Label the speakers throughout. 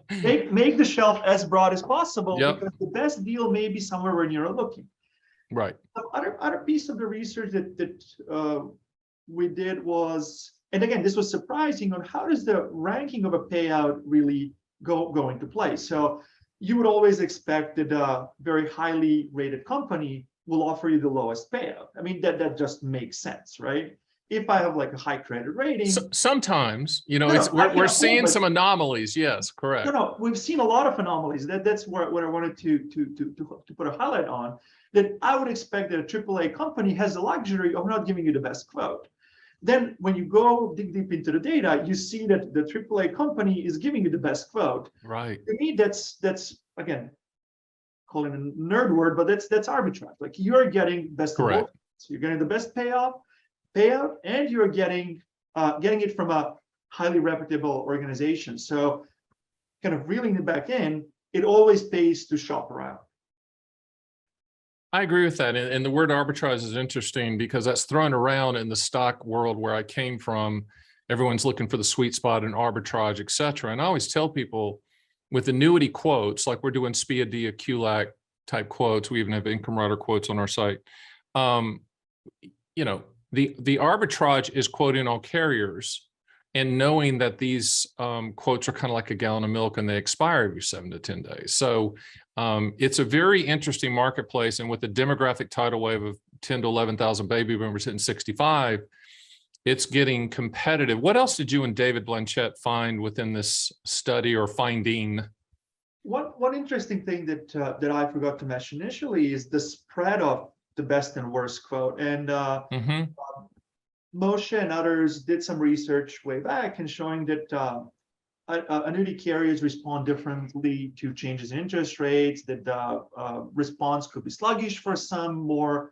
Speaker 1: Make the shelf as broad as possible,
Speaker 2: Yep.
Speaker 1: because the best deal may be somewhere where you're looking.
Speaker 2: Right.
Speaker 1: The other piece of the research that we did was, and again, this was surprising, on how does the ranking of a payout really go into play. So you would always expect that a very highly rated company will offer you the lowest payout. I mean, that just makes sense, right? If I have like a high credit rating.
Speaker 2: Sometimes,
Speaker 1: I
Speaker 2: we're
Speaker 1: can
Speaker 2: seeing
Speaker 1: afford,
Speaker 2: some anomalies. Yes, correct.
Speaker 1: no, we've seen a lot of anomalies. That's what I wanted to put a highlight on. That I would expect that a AAA company has the luxury of not giving you the best quote. Then when you go dig deep into the data, you see that the AAA company is giving you the best quote.
Speaker 2: Right.
Speaker 1: To me, that's again, calling a nerd word, but that's arbitrage. Like, you're getting best of both. So you're getting the best payout, and you're getting it from a highly reputable organization. So kind of reeling it back in, it always pays to shop around.
Speaker 2: I agree with that. And the word arbitrage is interesting, because that's thrown around in the stock world where I came from. Everyone's looking for the sweet spot in arbitrage, et cetera. And I always tell people, with annuity quotes, like we're doing SPIA, DIA, QLAC type quotes, we even have income rider quotes on our site. The arbitrage is quoting all carriers and knowing that these quotes are kind of like a gallon of milk and they expire every 7 to 10 days. So it's a very interesting marketplace. And with the demographic tidal wave of 10 to 11,000 baby boomers hitting 65, it's getting competitive. What else did you and David Blanchett find within this study or finding?
Speaker 1: One interesting thing that I forgot to mention initially is the spread of the best and worst quote. And Moshe and others did some research way back and showing that annuity carriers respond differently to changes in interest rates, that the response could be sluggish for some, more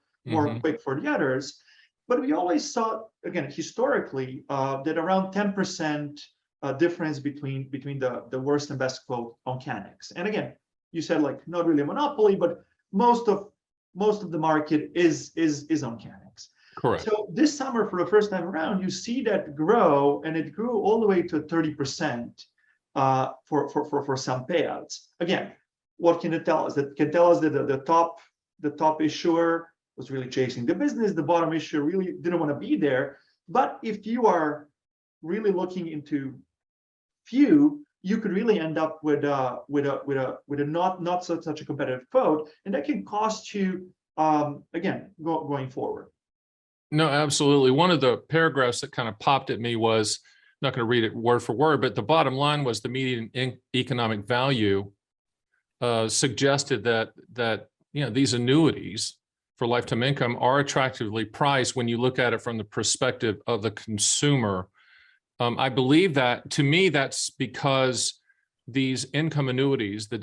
Speaker 1: quick for the others. But we always saw, again, historically, that around 10% difference between the worst and best quote on Canex. And again, you said, like, not really a monopoly, but most of the market is on Canex.
Speaker 2: Correct.
Speaker 1: So this summer, for the first time around, you see that grow, and it grew all the way to 30% for some payouts. Again, what can it tell us? That can tell us that the top issuer was really chasing the business. The bottom issuer really didn't want to be there. But if you are really looking into few, you could really end up with a not such a competitive quote, and that can cost you again going forward.
Speaker 2: No, absolutely. One of the paragraphs that kind of popped at me was, I'm not going to read it word for word, but the bottom line was the median economic value suggested that these annuities for lifetime income are attractively priced when you look at it from the perspective of the consumer. I believe that, to me, that's because these income annuities, the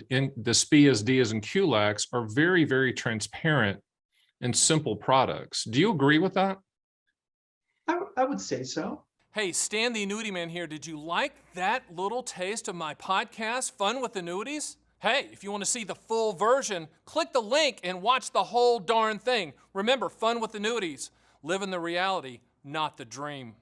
Speaker 2: SPIAs, DIAs, and QLACs, are very, very transparent and simple products. Do you agree with that?
Speaker 1: I would say so.
Speaker 3: Hey, Stan the Annuity Man here. Did you like that little taste of my podcast, Fun with Annuities? Hey, if you want to see the full version, click the link and watch the whole darn thing. Remember, Fun with Annuities. Live in the reality, not the dream.